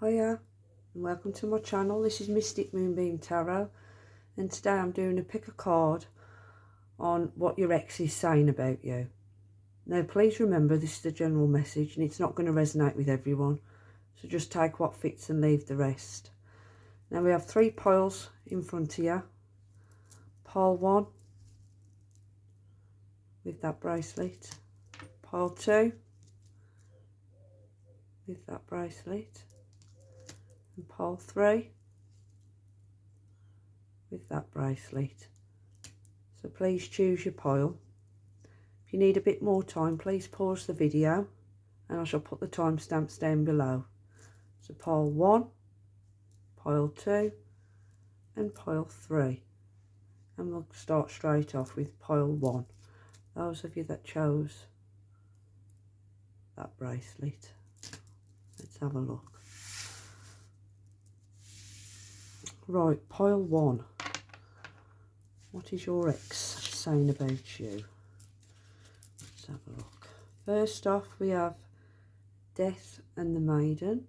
Hiya and welcome to my channel. This is Mystic Moonbeam Tarot, and today I'm doing a pick a card on what your ex is saying about you. Now please remember, this is a general message and it's not going to resonate with everyone, so just take what fits and leave the rest. Now we have 3 piles in front of you. Pile 1 with that bracelet, pile 2 with that bracelet, and pile 3 with that bracelet. So please choose your pile. If you need a bit more time, please pause the video and I shall put the timestamps down below. So pile 1, pile 2 and pile 3, and we'll start straight off with pile 1. Those of you that chose that bracelet, let's have a look. Right, pile 1. What is your ex saying about you? Let's have a look. First off, we have Death and the Maiden.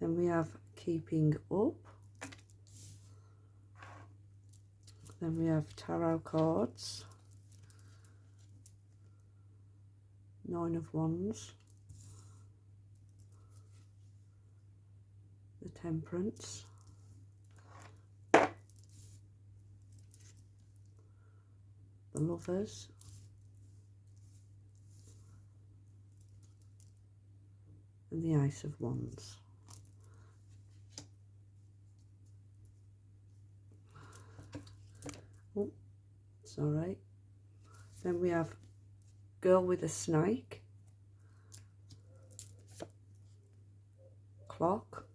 Then we have Keeping Up. Then we have Tarot cards. 9 of Wands. The Temperance. The Lovers. And the Ace of Wands. Oh, sorry. Then we have Girl with a Snake. Clock.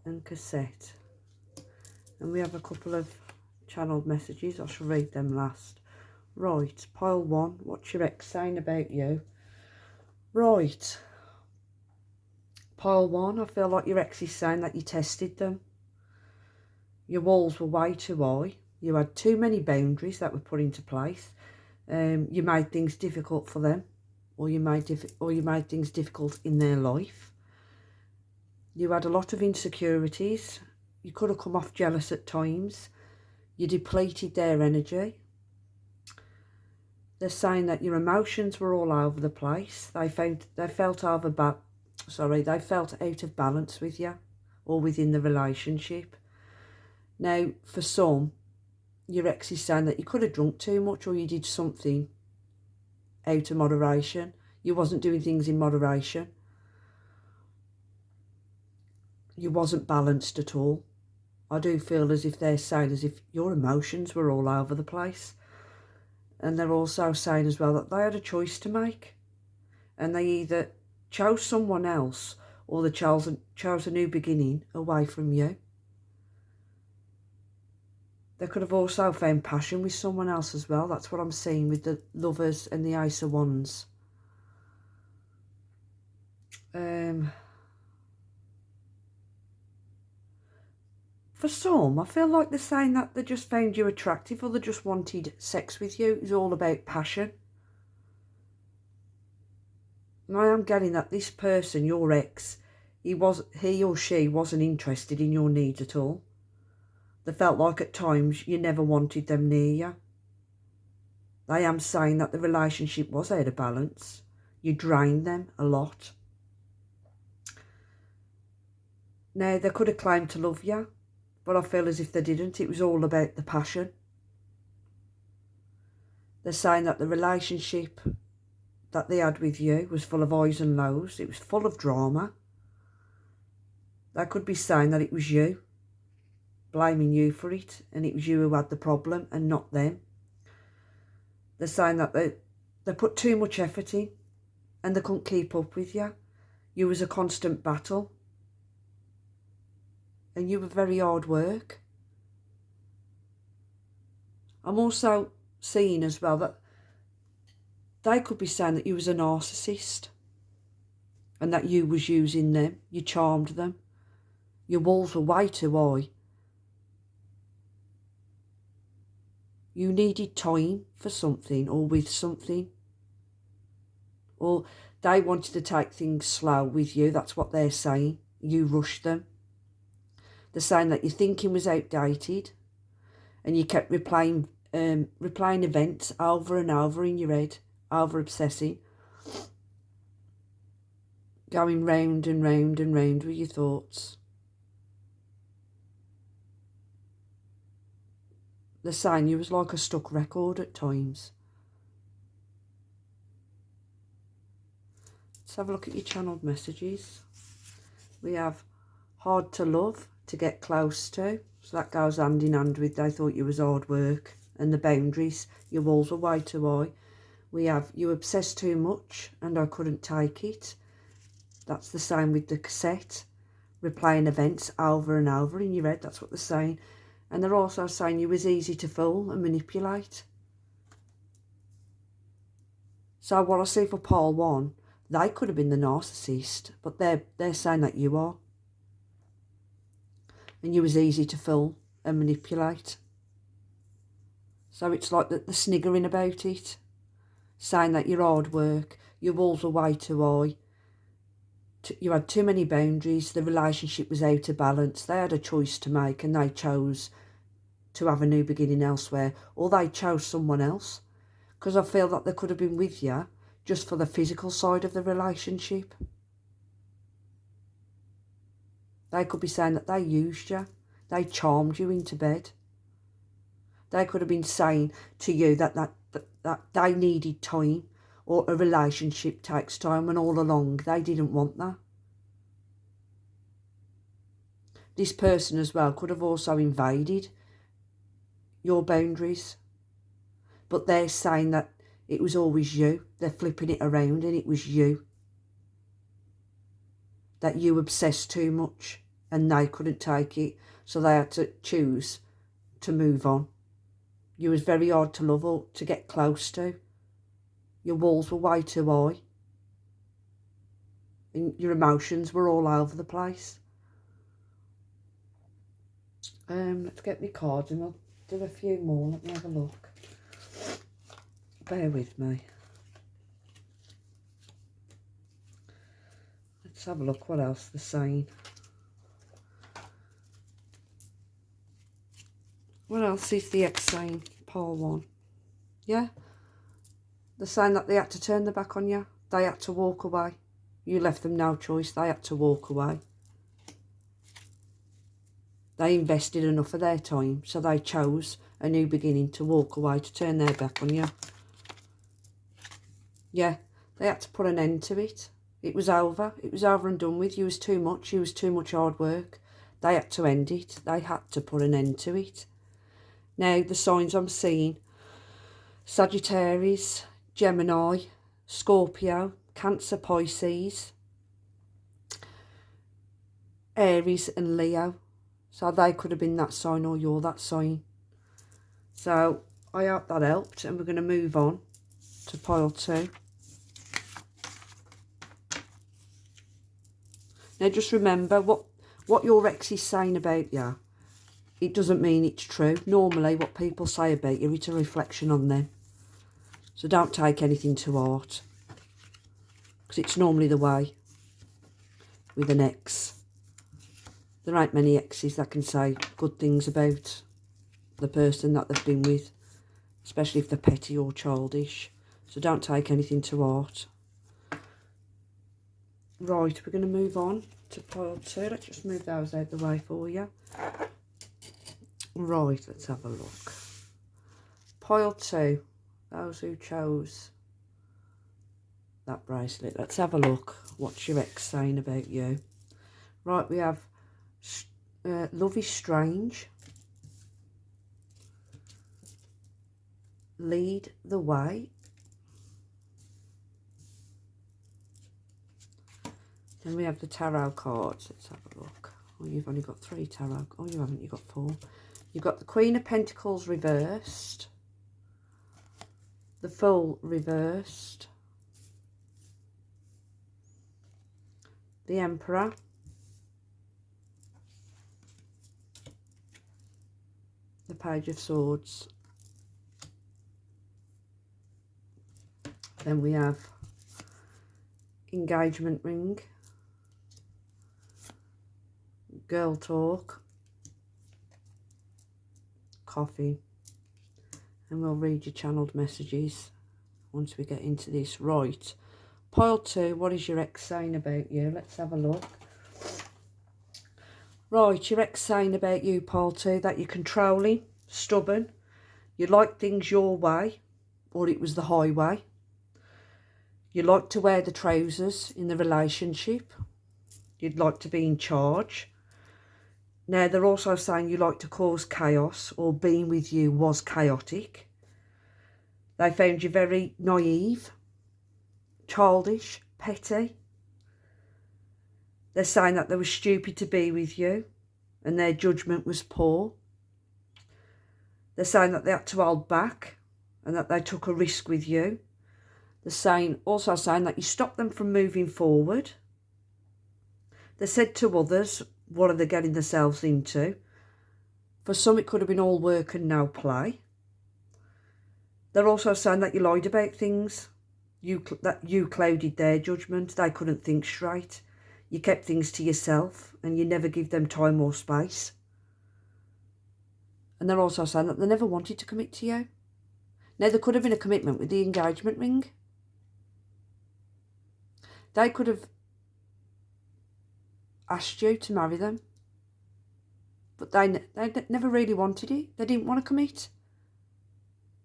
And Cassette. And we have a couple of channeled messages. I shall read them last. Right, pile 1. What's your ex saying about you? Right, pile 1. I feel like your ex is saying that you tested them. Your walls were way too high. You had too many boundaries that were put into place. You made things difficult for them, or you made things difficult in their life. You had a lot of insecurities. You could have come off jealous at times. You depleted their energy. They're saying that your emotions were all over the place. They felt out of balance with you, or within the relationship. Now, for some, your ex is saying that you could have drunk too much, or you did something out of moderation. You wasn't doing things in moderation. You wasn't balanced at all. I do feel as if they're saying as if your emotions were all over the place. And they're also saying as well that they had a choice to make. And they either chose someone else, or they chose a new beginning away from you. They could have also found passion with someone else as well. That's what I'm seeing with the Lovers and the Ace of Wands. For some, I feel like they're saying that they just found you attractive, or they just wanted sex with you. It was all about passion. And I am getting that this person, your ex, he or she wasn't interested in your needs at all. They felt like at times you never wanted them near you. I am saying that the relationship was out of balance. You drained them a lot. Now, they could have claimed to love you, but I feel as if they didn't. It was all about the passion. They're saying that the relationship that they had with you was full of highs and lows. It was full of drama. They could be saying that it was you, blaming you for it, and it was you who had the problem and not them. They're saying that they put too much effort in and they couldn't keep up with you. You was a constant battle. And you were very hard work. I'm also seeing as well that they could be saying that you was a narcissist and that you was using them. You charmed them. Your walls were way too high. You needed time for something, or with something. Or they wanted to take things slow with you. That's what they're saying. You rushed them. They're saying that your thinking was outdated and you kept replaying events over and over in your head, over obsessing, going round and round and round with your thoughts. They're saying you was like a stuck record at times. Let's have a look at your channeled messages. We have hard to love, to get close to. So that goes hand in hand with they thought you was hard work. And the boundaries, your walls were way too high. We have you obsessed too much and I couldn't take it. That's the same with the cassette. Replaying events over and over in your head. That's what they're saying. And they're also saying you was easy to fool and manipulate. So what I see for pile 1, they could have been the narcissist, but they're saying that you are. And you was easy to fool and manipulate. So it's like the sniggering about it, saying that you're hard work, your walls are way too high, you had too many boundaries, the relationship was out of balance, they had a choice to make and they chose to have a new beginning elsewhere, or they chose someone else. Because I feel that they could have been with you just for the physical side of the relationship. They could be saying that they used you. They charmed you into bed. They could have been saying to you that they needed time, or a relationship takes time, and all along they didn't want that. This person as well could have also invaded your boundaries. But they're saying that it was always you. They're flipping it around and it was you. That you obsessed too much and they couldn't take it. So they had to choose to move on. You was very hard to love or to get close to. Your walls were way too high. And your emotions were all over the place. Let's get me cards and I'll do a few more. Let me have a look. Bear with me. Let's have a look what else they're saying. What else is the ex saying? Pile 1. Yeah? They're saying that they had to turn their back on you. They had to walk away. You left them no choice. They had to walk away. They invested enough of their time, so they chose a new beginning to walk away, to turn their back on you. Yeah, they had to put an end to it. It was over. It was over and done with. You was too much. You was too much hard work. They had to end it. They had to put an end to it. Now, the signs I'm seeing: Sagittarius, Gemini, Scorpio, Cancer, Pisces, Aries and Leo. So they could have been that sign or you're that sign. So I hope that helped, and we're going to move on to pile 2. Now just remember what your ex is saying about you. It doesn't mean it's true. Normally what people say about you, it's a reflection on them. So don't take anything to heart. Because it's normally the way with an ex. There ain't many exes that can say good things about the person that they've been with. Especially if they're petty or childish. So don't take anything to heart. Right, we're going to move on to pile 2. Let's just move those out the way for you. Right, let's have a look. Pile 2. Those who chose that bracelet. Let's have a look. What's your ex saying about you? Right, we have love is strange. Lead the way. Then we have the tarot cards. Let's have a look. Oh, you've only got 3 tarot. Oh, you haven't. You've got 4. You've got the Queen of Pentacles reversed. The Fool reversed. The Emperor. The Page of Swords. Then we have engagement ring, girl talk, coffee, and we'll read your channelled messages once we get into this. Right, pile 2, what is your ex saying about you? Let's have a look. Right, your ex saying about you, pile 2, that you're controlling, stubborn, you like things your way, or it was the highway. You like to wear the trousers in the relationship. You'd like to be in charge. Now, they're also saying you like to cause chaos, or being with you was chaotic. They found you very naive, childish, petty. They're saying that they were stupid to be with you and their judgment was poor. They're saying that they had to hold back and that they took a risk with you. They're also saying that you stopped them from moving forward. They said to others, what are they getting themselves into? For some, it could have been all work and no play. They're also saying that you lied about things. That you clouded their judgment. They couldn't think straight. You kept things to yourself and you never give them time or space. And they're also saying that they never wanted to commit to you. Now, there could have been a commitment with the engagement ring. They could have asked you to marry them. But they never really wanted it. They didn't want to commit.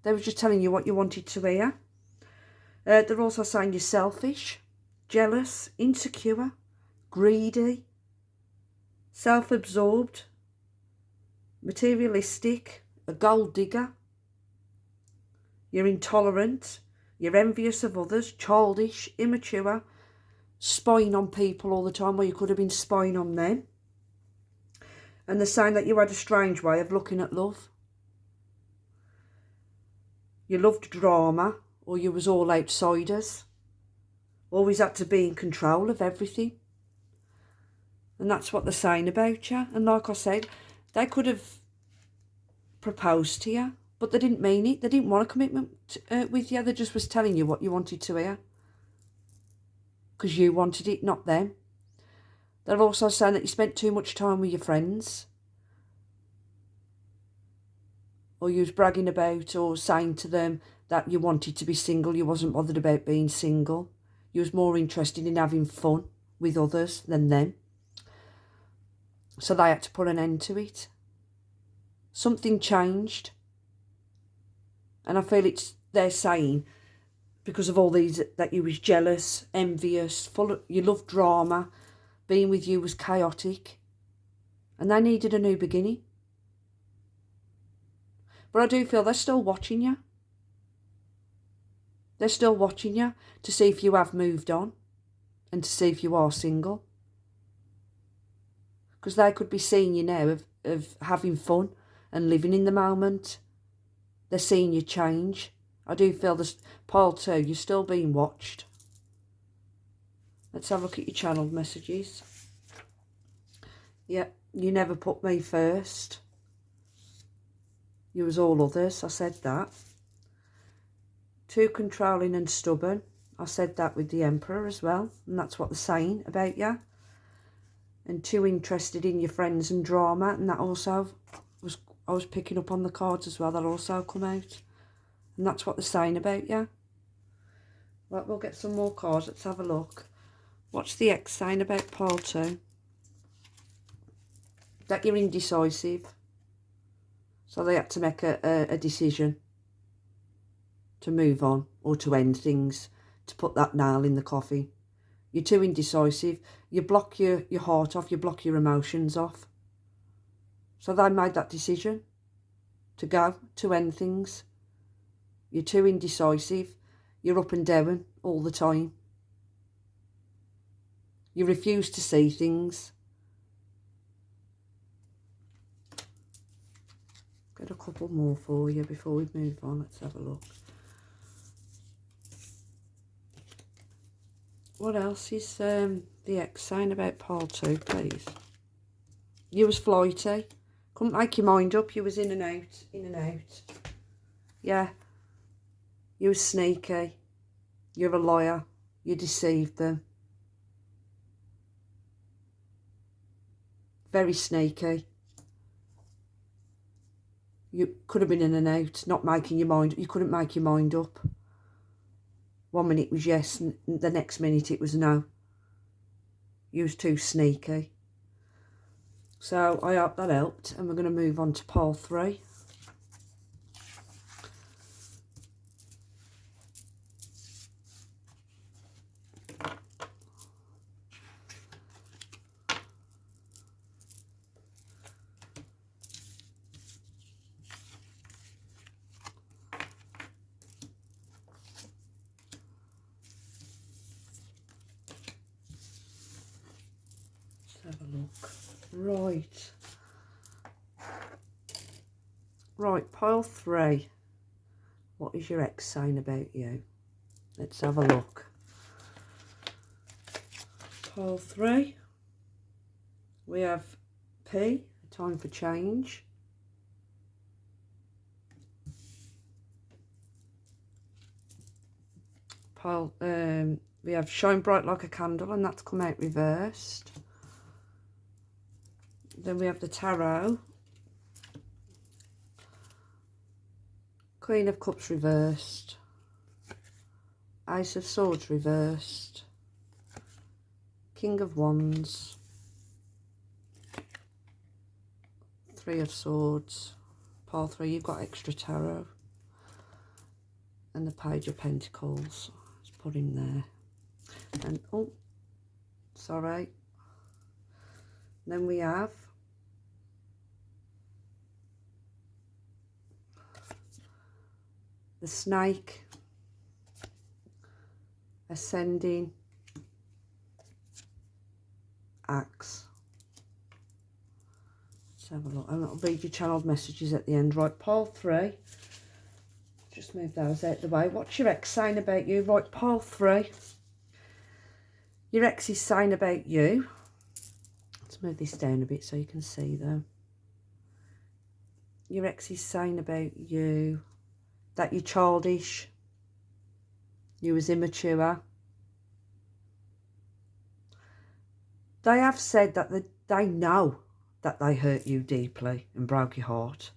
They were just telling you what you wanted to hear. They're also saying you're selfish, jealous, insecure, greedy, self-absorbed, materialistic, a gold digger. You're intolerant, you're envious of others, childish, immature, spying on people all the time where you could have been spying on them. And they're saying that you had a strange way of looking at love. You loved drama, or you was all outsiders. Always had to be in control of everything. And that's what they're saying about you. And like I said, they could have proposed to you, but they didn't mean it. They didn't want a commitment with you. They just was telling you what you wanted to hear. Because you wanted it, not them. They're also saying that you spent too much time with your friends. Or you was bragging about or saying to them that you wanted to be single. You wasn't bothered about being single. You was more interested in having fun with others than them. So they had to put an end to it. Something changed. And I feel they're saying, because of all these, that you was jealous, envious, you loved drama, being with you was chaotic. And they needed a new beginning. But I do feel they're still watching you. They're still watching you to see if you have moved on and to see if you are single. Because they could be seeing you now of having fun and living in the moment. They're seeing you change. I do feel this pile 2, you're still being watched. Let's have a look at your channeled messages. Yeah, you never put me first. You was all others. I said that. Too controlling and stubborn. I said that with the Emperor as well. And that's what they're saying about you. And too interested in your friends and drama. And that also I was picking up on the cards as well. That also come out. And that's what they're saying about you. Right, we'll get some more cards. Let's have a look. What's the ex saying about pile 2? That you're indecisive. So they had to make a decision to move on or to end things, to put that nail in the coffin. You're too indecisive. You block your heart off. You block your emotions off. So they made that decision to go, to end things. You're too indecisive. You're up and down all the time. You refuse to see things. Get a couple more for you before we move on. Let's have a look. What else is the ex saying about pile 2, please? You was flighty. Couldn't make your mind up. You was in and out, in and out. Yeah. You was sneaky. You're a liar. You deceived them. very sneaky. You could have been in and out, not making your mind. You couldn't make your mind up. One minute it was yes, and the next minute it was no. You was too sneaky. So I hope that helped, and we're going to move on to pile 3. Let's have a look. Right, pile 3. What is your ex saying about you? Let's have a look. Pile 3. We have P, time for change. Pile, we have shine bright like a candle, and that's come out reversed. Then we have the tarot. Queen of Cups reversed. Ace of Swords reversed. King of Wands. 3 of Swords. Pile 3, you've got extra tarot. And the Page of Pentacles. Let's put him there. And, oh, sorry. Then we have the Snake, Ascending, Axe. Let's have a look. And I'll read your channeled messages at the end. Right, pile 3. Just move those out the way. What's your ex saying about you? Right, pile 3. Your ex is saying about you. Let's move this down a bit so you can see them. Your ex is saying about you that you're childish, you was immature. They have said that they know that they hurt you deeply and broke your heart.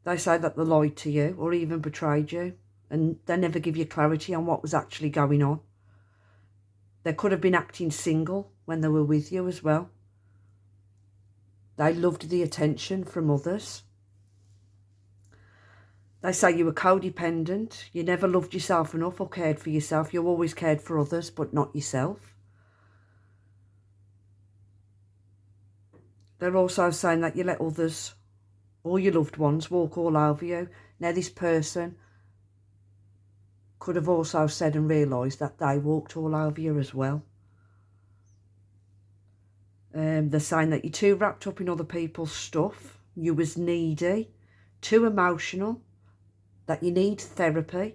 They say that they lied to you or even betrayed you, and they never give you clarity on what was actually going on. They could have been acting single when they were with you as well. They loved the attention from others. They say you were codependent. You never loved yourself enough or cared for yourself. You always cared for others, but not yourself. They're also saying that you let others, all your loved ones, walk all over you. Now, this person could have also said and realised that they walked all over you as well. They're saying that you're too wrapped up in other people's stuff. You was needy, too emotional, that you need therapy.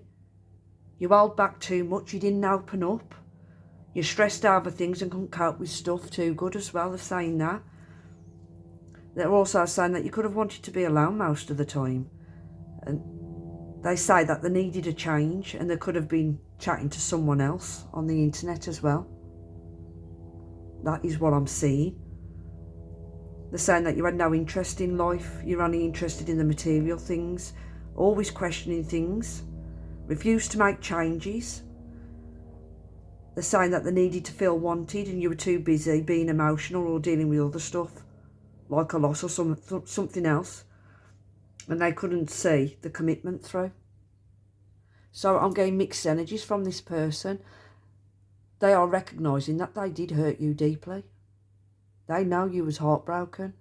You held back too much. You didn't open up. You stressed over things and couldn't cope with stuff too good as well. They're saying that. They're also saying that you could have wanted to be alone most of the time. And they say that they needed a change and they could have been chatting to someone else on the internet as well. That is what I'm seeing. They're saying that you had no interest in life. You're only interested in the material things. Always questioning things. Refused to make changes. They're saying that they needed to feel wanted and you were too busy being emotional or dealing with other stuff, like a loss or something else. And they couldn't see the commitment through. So I'm getting mixed energies from this person. They are recognising that they did hurt you deeply. They know you was heartbroken.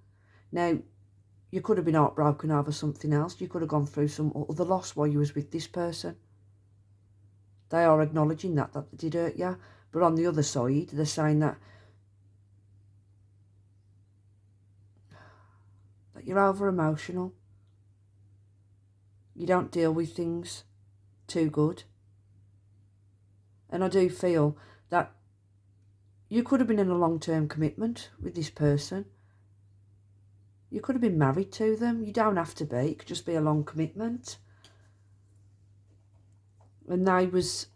Now, you could have been heartbroken over something else. You could have gone through some other loss while you was with this person. They are acknowledging that they did hurt you. But on the other side, they're saying that you're over emotional. You don't deal with things too good. And I do feel that you could have been in a long-term commitment with this person. You could have been married to them. You don't have to be. It could just be a long commitment. And they was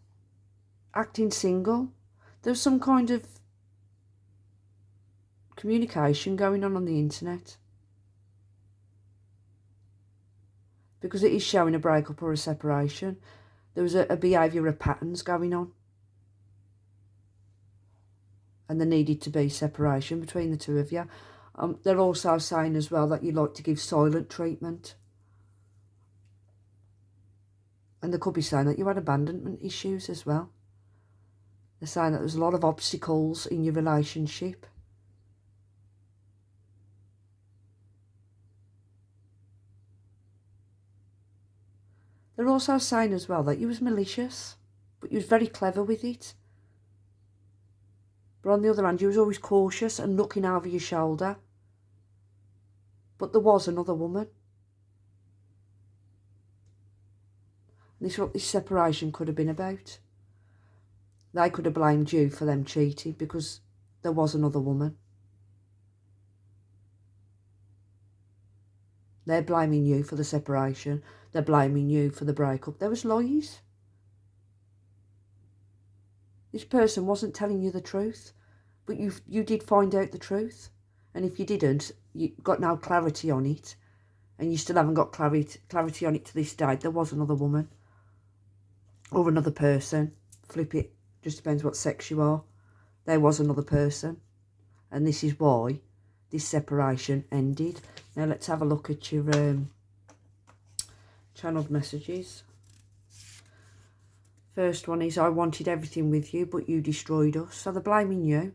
acting single. There was some kind of communication going on the internet. Because it is showing a breakup or a separation. There was a behaviour of patterns going on. And there needed to be separation between the two of you. They're also saying as well that you like to give silent treatment. And they could be saying that you had abandonment issues as well. They're saying that there's a lot of obstacles in your relationship. They're also saying as well that you was malicious, but you was very clever with it. But on the other hand, you was always cautious and looking over your shoulder. But there was another woman. And this is what this separation could have been about. They could have blamed you for them cheating because there was another woman. They're blaming you for the separation. They're blaming you for the breakup. There was lies. This person wasn't telling you the truth, but you did find out the truth. And if you didn't, you got no clarity on it, and you still haven't got clarity on it to this day. There was another woman or another person. Flip it. Just depends what sex you are. There was another person. And this is why this separation ended. Now let's have a look at your channeled messages. First one is, I wanted everything with you, but you destroyed us. So they're blaming you.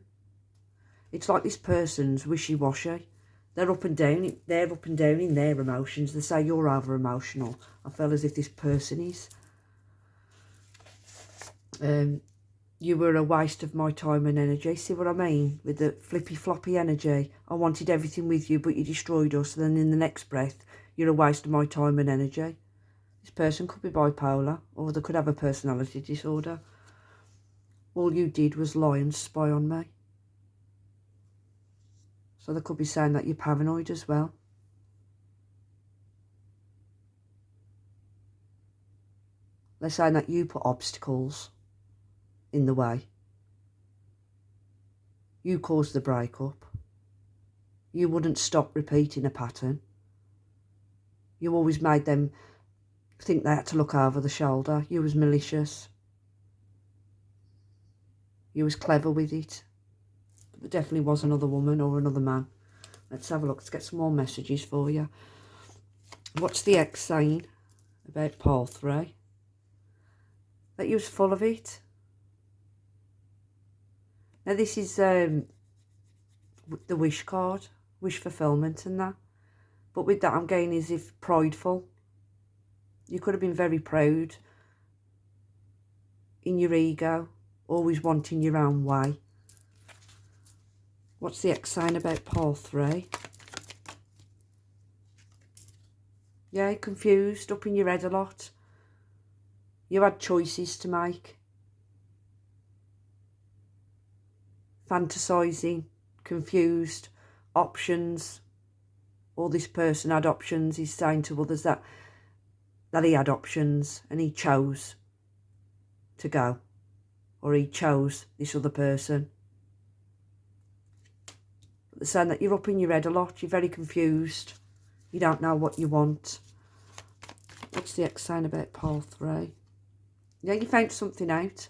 It's like this person's wishy-washy. They're up and down. They're up and down in their emotions. They say you're over-emotional. I feel as if this person is. You were a waste of my time and energy. See what I mean? With the flippy-floppy energy. I wanted everything with you, but you destroyed us. And then in the next breath, you're a waste of my time and energy. This person could be bipolar, or they could have a personality disorder. All you did was lie and spy on me. So they could be saying that you're paranoid as well. They're saying that you put obstacles in the way. You caused the breakup. You wouldn't stop repeating a pattern. You always made them think they had to look over the shoulder. You was malicious. You was clever with it. But there definitely was another woman or another man. Let's have a look. Let's get some more messages for you. What's the ex saying about part 3? That you was full of it. Now this is the wish card. Wish fulfillment and that. But with that I'm getting as if prideful. You could have been very proud. In your ego. Always wanting your own way. What's the ex saying about part 3? Yeah, confused, up in your head a lot. You had choices to make. Fantasising, confused, options. Or this person had options. He's saying to others that he had options and he chose to go. Or he chose this other person. But they're saying that you're up in your head a lot. You're very confused. You don't know what you want. What's the ex saying about part 3? Yeah, you found something out.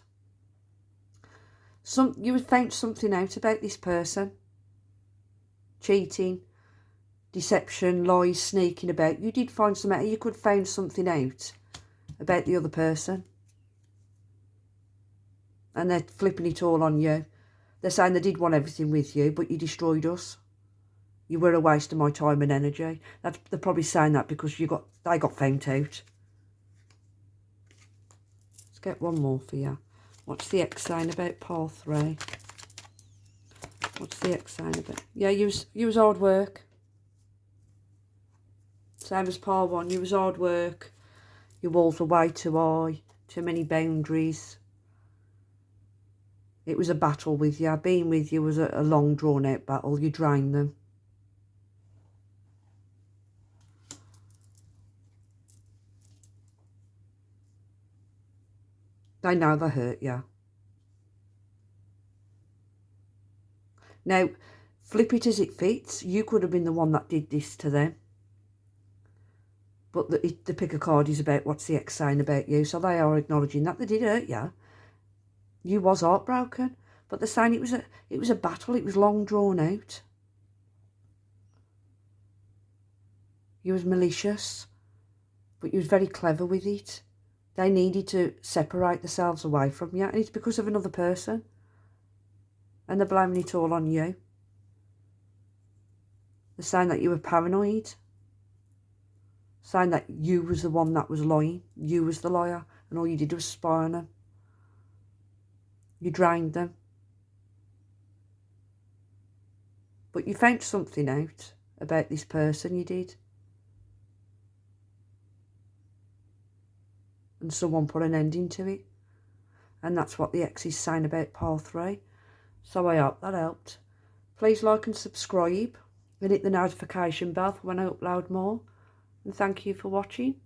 You found something out about this person. Cheating, deception, lies, sneaking about. You did find something out. You could find something out about the other person. And they're flipping it all on you. They're saying they did want everything with you, but you destroyed us. You were a waste of my time and energy. They're probably saying that because they got found out. Let's get one more for you. What's the ex saying about part 3? What's the ex saying about? Yeah, you was hard work. Same as part 1. You was hard work. Your walls were way too high. Too many boundaries. It was a battle with you. Being with you was a long, drawn-out battle. You drained them. They know they hurt you. Now, Flip it as it fits. You could have been the one that did this to them. But the pick a card is about what's the ex saying about you. So they are acknowledging that they did hurt you. You was heartbroken. But they're saying it was a battle. It was long drawn out. You was malicious. But you was very clever with it. They needed to separate themselves away from you. And it's because of another person. And they're blaming it all on you. They're saying that you were paranoid. Saying that you was the one that was lying. You was the liar. And all you did was spy on them. You drained them. But you found something out about this person, you did. And someone put an ending to it. And that's what the ex is saying about part 3. So I hope that helped. Please like and subscribe. And hit the notification bell for when I upload more. And thank you for watching.